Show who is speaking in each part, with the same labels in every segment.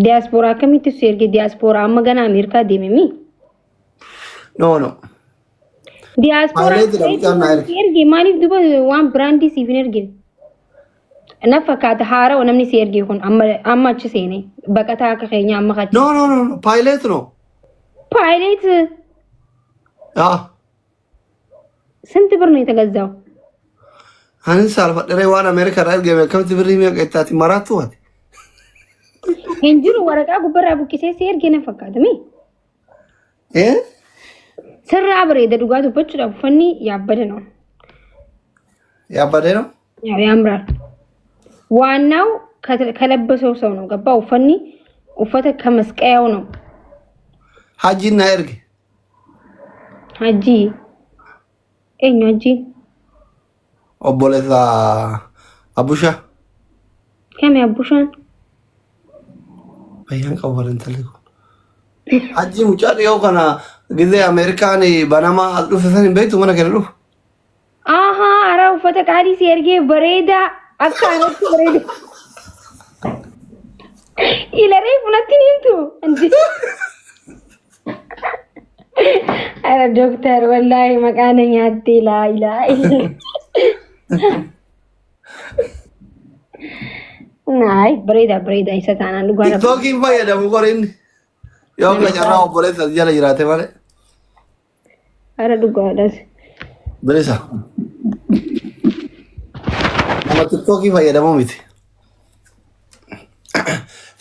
Speaker 1: Diaspora kamitti si erge diaspora amma gana Amerika deememi.
Speaker 2: No.
Speaker 1: Diaspora si erge maaliif duba waan brandi siif hin ergine. Na fakkaata haara oo namni si erge kun amma achi seene baqataa akka keenya amma kachi.
Speaker 2: No. Pilot no.
Speaker 1: Pilot ስንት ብር ነው የተገዛው?
Speaker 2: አንስ አልፈደረ ዋን አሜሪካ ራል ገበያ ከምት ብር የሚያቀጣት ማራቱ ወት
Speaker 1: እንጅሩ ወረቃ ጉበራ ቡቂሴ ሲር ገነ ፈቃደሚ ስራ አብሬ ደዱጋቱ በጭ ፈኒ ያበደ ነው ያው ያምራል። ዋናው ከለበሰው ሰው ነው ገባው ፈኒ ወፈተ ከመስቀያው ነው
Speaker 2: ሀጂና እርግ
Speaker 1: ሀጂ ሀጂ
Speaker 2: ኦቦለታ አቡሻ
Speaker 1: ከመ አቡሻን
Speaker 2: በያን ቀወረን ተልኩ ሀጂ ሙጫድ ያው ከና ጊዜ አሜሪካን ባናማ አጥፈሰን ቤቱ ማነ ከነሉ
Speaker 1: አሃ አራው ፈተቃዲ ሲርጌ በሬዳ አካነቱ በሬዳ ኢለሬ ፍነቲን እንቱ እንጂ አረ ዶክተር ወላሂ መቃነኛ አትላ ኢላ ናይ በሬዳ ይሰታና ንጓራ
Speaker 2: ቶኪን ባየ ደሙ ቆሪን ያው ለጨራው ቦሌት ያለ ይራቴ ማለት
Speaker 1: አረ ዱጓዳስ
Speaker 2: በሬሳ ቶኪ ባየ ደሙ ሚት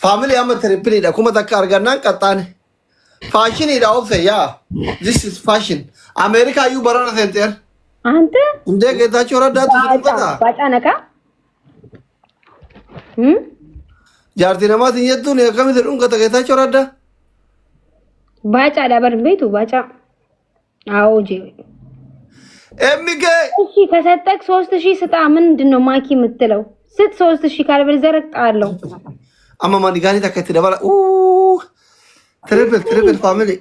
Speaker 2: ፋሚሊ አመ ትሪፕል ዳ ኩመ ተካ አርጋና ቀጣን ፋሽን ዳ ኦፍ ያ this is fashion አሜሪካ ዩ በረና ሴንተር
Speaker 1: አንተ
Speaker 2: እንደ ጌታቸው ረዳ ተሰጣ
Speaker 1: ባጫነካ
Speaker 2: ጃርቲ ነማት የቱን የከሚት ዱን ከጌታቸው ረዳ
Speaker 1: ባጫ ዳበር ቤቱ ባጫ አውጂ
Speaker 2: ኤሚጌ
Speaker 1: እሺ ከሰጠክ 3000 ስጣ ምንድነው ማኪ የምትለው ስጥ 3000 ካልበል ዘረቅጣለሁ
Speaker 2: አማማ ዲጋኒ ተከት ደባላ ትሪፕል ፋሚሊ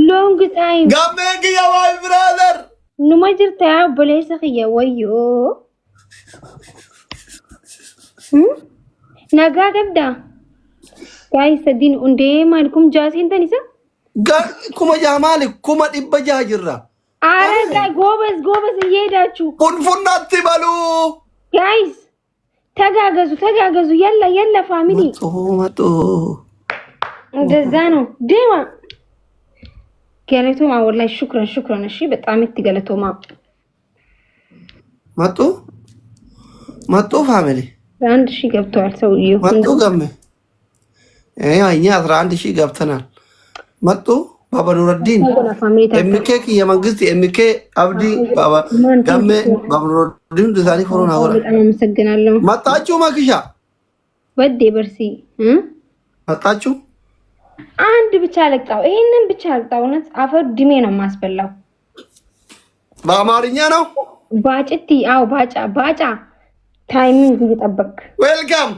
Speaker 1: ሎንግ ታይም
Speaker 2: ጋሜግ ያዋይ ብራዘር
Speaker 1: ኑማጅርታ ቦሌሰኺያ ወዮ ነጋ ገብዳ ጋይስ ሰዲን እንዴ ማልኩም ጃሲን ተኒሳ
Speaker 2: ኩማ ጃማሊ ኩማ ዲበጃ ጅራ
Speaker 1: አረጋ ጎበዝ እየሄዳችሁ
Speaker 2: ፉንፉናት ይበሉ
Speaker 1: ጋይስ ተጋገዙ የላ ፋሚሊ
Speaker 2: መጡ
Speaker 1: እንደዛ ነው ዴማ ገለቶማ ወላሂ ሹክራን እሺ በጣም ትገለቶማ
Speaker 2: መጡ ፋሚሊ
Speaker 1: 1000 ገብቷል ሰውዬው
Speaker 2: መጡ ገም እኛ 11000 ገብተናል መጡ ባባ ኑረዲን ኤምኬ የመንግስት ኤምኬ አብዲ ባባ ገም ባባ ኑረዲን ደዛኒ ፎሮና ወራ
Speaker 1: በጣም አመሰግናለሁ
Speaker 2: መጣችሁ ማክሻ
Speaker 1: ወዴ በርሲ
Speaker 2: መጣችሁ
Speaker 1: አንድ ብቻ ለቅጣው ይሄንን ብቻ ለቅጣው ነው አፈር ድሜ ነው ማስበላው
Speaker 2: በአማርኛ ነው
Speaker 1: ባጭቲ አው ባጫ ታይሚንግ እየጠበቅ
Speaker 2: ዌልካም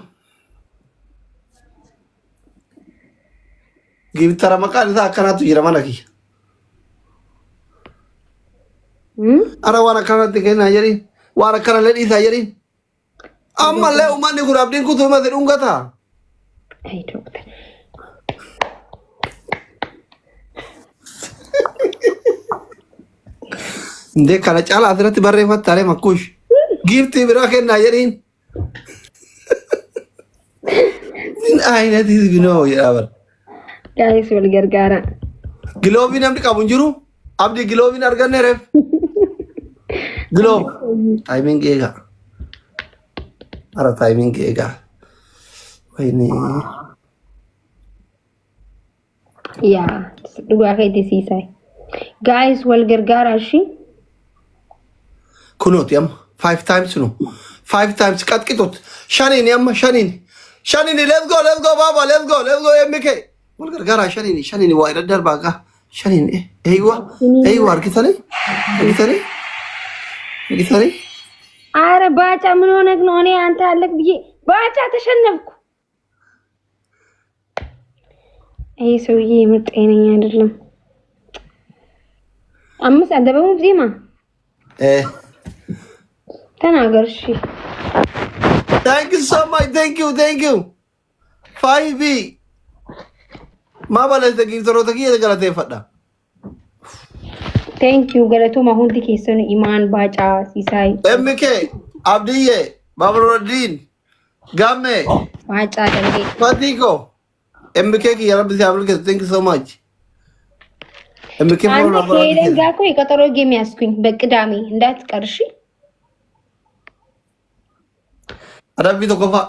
Speaker 2: ጊብተራ መቃልታ አከናቱ ይረማናኪ አረ ዋና ከናት ከና ያሪ ዋና ከና ለዲሳ ያሪ አማለ ኡማኒ ጉራብዲን ኩቱ ማዘ ዱንጋታ
Speaker 1: አይ ዶክተር
Speaker 2: እንዴ ካለ ጫላ አስረት በሬፈት ታሬ ማኩሽ ጊፍት ብራከና ያሪን ምን አይነት ህዝብ ነው ያበር
Speaker 1: ጋይስ ወልገርጋራ
Speaker 2: ግሎቢን አምድ ቃቡንጅሩ አብዲ ግሎቢን አርገነ ረፍ ግሎብ ታይሚንግ ኤጋ አረ ታይሚንግ ኤጋ ወይኔ
Speaker 1: ያ ዱጋ ከይዲ ሲሳይ ጋይስ ወልገርጋራ እሺ
Speaker 2: ኩኖት ያም 5 ታይምስ ነው 5 ታይምስ ቀጥቅጦት ሻኔን ያም ሻኔን ሌትስ ጎ ባባ ሌትስ ጎ ኤምኬ ወልገርጋራ ሻኔን ዋይረ ደርባጋ ሻኔን አይዋ አርጊታኔ
Speaker 1: አረ ባጫ ምን ሆነክ ነው እኔ አንተ አለክ ብዬ ባጫ ተሸነፍኩ አይ ሰውዬ ምርጤነኛ አይደለም አምስ አደበሙ ዜማ ተናገር እሺ
Speaker 2: ታንክ ዩ ሶ ማች ታንክ ዩ 5B. Ma balete giftoroota kiyya galateeffadha.
Speaker 1: Thank you. Galatuma hundi keessan Imaan Baacaa Sisaay.
Speaker 2: MK Abdiyye Babaluddin Gamme
Speaker 1: Baacaa Dalgee.
Speaker 2: Fatiko MK kiyya rabbi si abalke. Thank you so much. MK
Speaker 1: አንተ ከሄደን ጋር እኮ የቀጠሮ ጌም ያስኩኝ በቅዳሜ እንዳትቀርሺ።
Speaker 2: Adabbi tokko fa.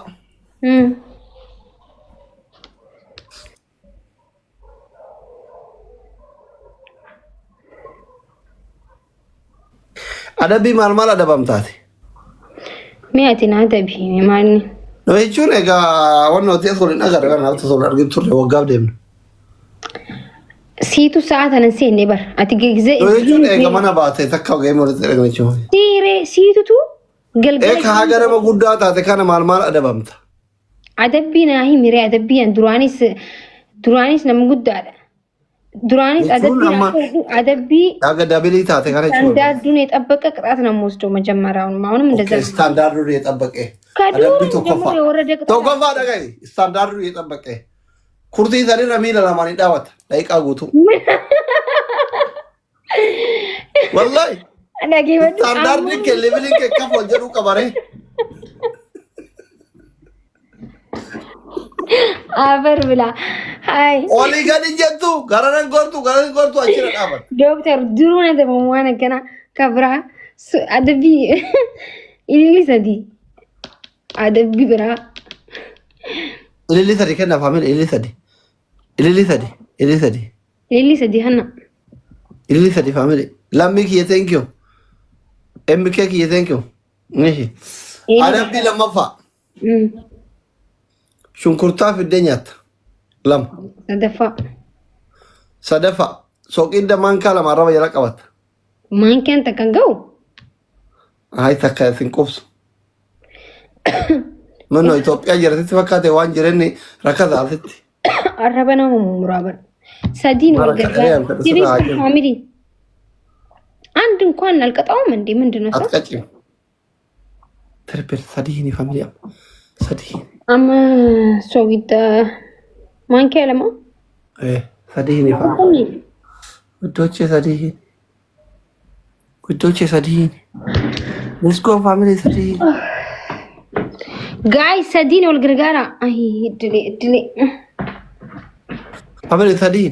Speaker 2: Adabbi maal adabamtaati?
Speaker 1: Mee ati na adabi maani?
Speaker 2: No jechuun egaa waan nuti as waliin agarra kan hafta sola arginu turre waggaaf deemna.
Speaker 1: Siitu sa'aatan seenne bar ati gegzee.
Speaker 2: No jechuun egaa mana baatee takka geemu walitti erga jechuun.
Speaker 1: Siiree siitutu galgala.
Speaker 2: Egaa hagarama guddaa taate kana maal adabamta?
Speaker 1: Adabbi naa himire adabbi an duraanis nama guddaadha. Duraanis adabbi
Speaker 2: Aga dabili taate kana jechuun.
Speaker 1: ስታንዳርዱን የጠበቀ ቅጣት ነው የምወስደው መጀመሪያውን አሁንም እንደዛ ነው።
Speaker 2: ስታንዳርዱን የጠበቀ
Speaker 1: ከድሮ ጀምሮ የወረደ ቅጣት
Speaker 2: tokko fa dhagaye ስታንዳርዱን የጠበቀ kurtii sanii ramiila lamaan hin dhaawata daqiiqaa guutuu. Wallahi ስታንዳርዱን kee levelii kee kaf wal jedhuu qabare.
Speaker 1: አፈር ብላ አይ
Speaker 2: olii gadi jettu garanan gortu achira dhaabat.
Speaker 1: ዶክተር ድሩ ነበር ዋና ገና ከብራ አደቢ ኢሊሰዲ አደቢ ብራ
Speaker 2: ililii sadi kenna faamil ililii sadi
Speaker 1: hanna
Speaker 2: ililii sadi faamil lammii kiyya thank you MK kiyya thank you nishi adabbii lammaffaa shunkurtaa fiddee nyaatta lama sadaffaa soqidda maankaa lama arraba jala qabatta.
Speaker 1: Maankaan takka ga'u
Speaker 2: Ay takka isin qubsu. Manno Itoophiyaa jiratitti fakkaate waan jireenni rakkata asitti.
Speaker 1: arraba nama muraaban sadiin wal gargaara ሲሪስ ፋሚሊ አንድ እንኳን አልቀጣውም እንዴ ምንድነው ሰው
Speaker 2: አትቀጭም ትርፕል ሰዲኒ ፋሚሊ ሰዲኒ
Speaker 1: አማ ሶዊት ማንኪያ ለማ
Speaker 2: ሰዲኒ ፋሚሊ ውዶቼ ሰዲኒ ለስኮ ፋሚሊ ሰዲኒ
Speaker 1: ጋይ ሰዲን ወል ግርጋራ አይ ድሌ
Speaker 2: ፋሚሊ ሰዲኒ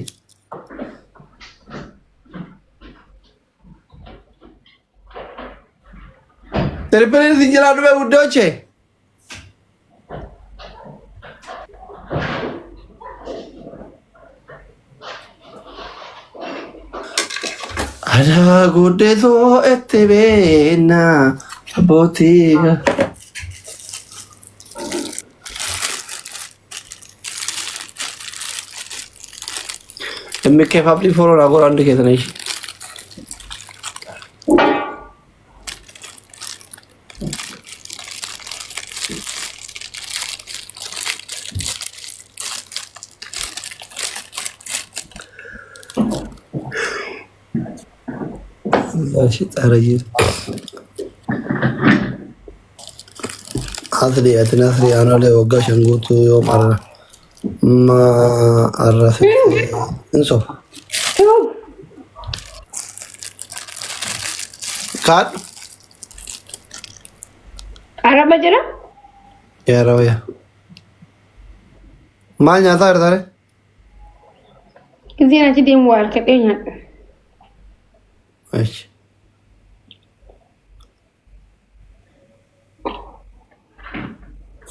Speaker 2: ትርፕል ሲንጀላዱ ውዶቼ Ada guddeeto itti beekna abbootii. Inni kee faapli fooloo naa godha hundi keessan ishee. Ashi tsarayir asli atnasri anale wagga shangutu yom arra ma arrafi inso kad
Speaker 1: araba jira
Speaker 2: ya rawaya ma nyata ardare
Speaker 1: kizina tidin wal kadenya
Speaker 2: ash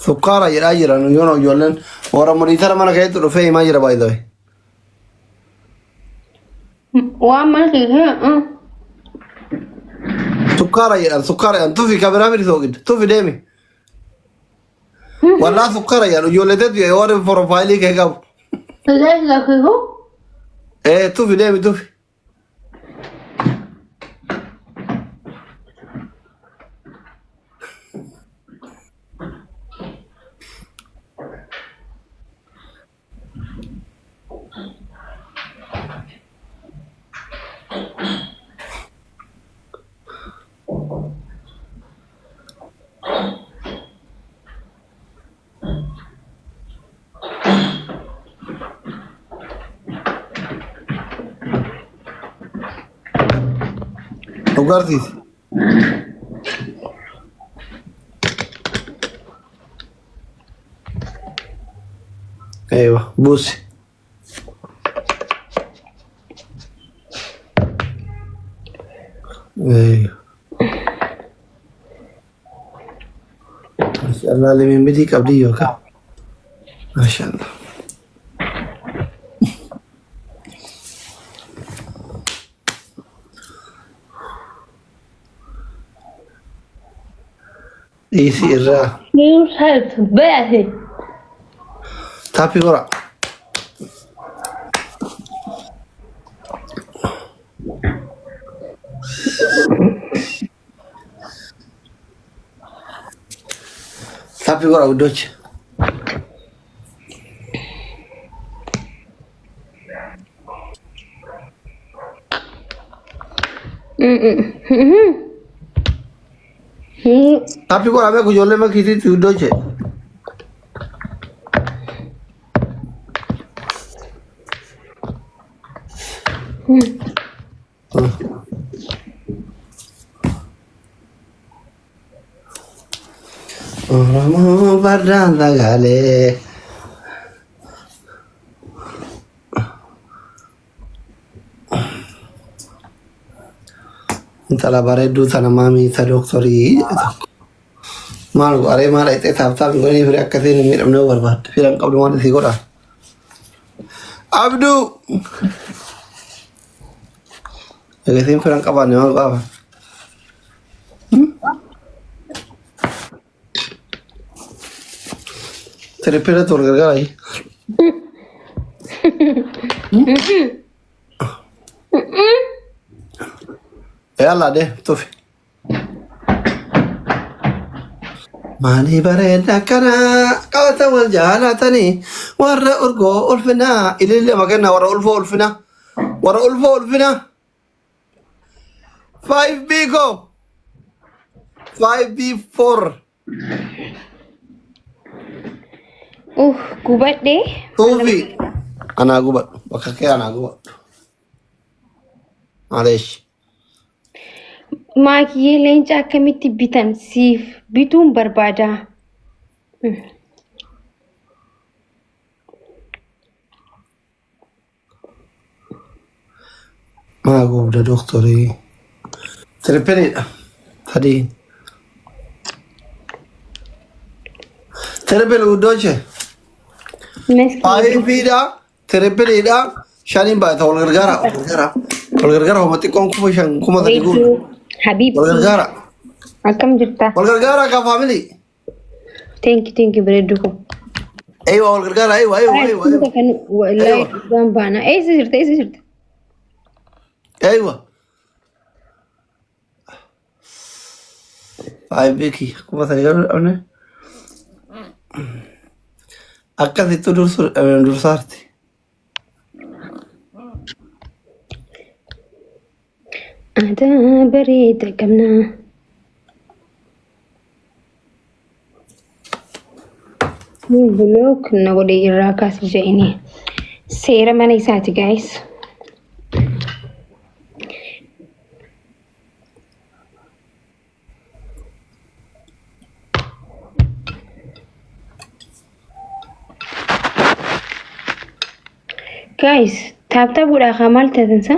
Speaker 2: Sukara jira no yo no jolen ora monitor mana kayak tu fe ima jira by the way
Speaker 1: wa mal ke
Speaker 2: sukara tu fi kamera mi sogid tu fi demi wala sukara yo le te yo ora profile ke gab
Speaker 1: la ke ho
Speaker 2: tu fi demi tu fi وقرتي ايوه بوسي ايوه ما شاء الله اللي من بديك قبليك ما شاء الله ايسي الرا
Speaker 1: يوسف باهي
Speaker 2: تابي ورا تابي ورا ودوش تابي ورا मैं कुछ बोलने में किसी तू दोचे Oromo bardanda gale Intala bareedduu tana maamii ta dooktorii maal aree maal dhaqxee taaftaaf hin godhanii firii akkasiin hin miidhamne barbaadde firan qabdu waan isii godha Abduu akkasiin firan qabaanne maal qaaba Terepere tol gargaara yi Yalla de tufi Mani bareeda kana qawata wal jaalatani warra urgoo ulfina ilille maganna warra ulfoo ulfina 5B go 5B4
Speaker 1: gubadhe
Speaker 2: tufi ana gubad bakka kee ana gubad Maleesh
Speaker 1: Maakiyyee leenca akkamitti bitan siif bituun barbaada.
Speaker 2: Maa gubda dooktorii Terepereedha hadii Terepere guddoche Fiidha terepereedha shaniin baay'ata wal gargaara homatti qoon kuma sadii guutu
Speaker 1: Habib
Speaker 2: wal gargaara
Speaker 1: akkam jirta?
Speaker 2: wal gargaara ka family
Speaker 1: Thank you bareedu ko.
Speaker 2: aywa wal gargaara aywa
Speaker 1: Kan wallahi waan baana. Eessa jirta?
Speaker 2: aywa ay beki kuma sadii guutu akkasitti dursaarti
Speaker 1: Aadaa bareeda qabna. Bulook na godhe irraa kaas jedhini. Seera mana isaati guys. Guys, taaptaa buudhaa maal taatansa?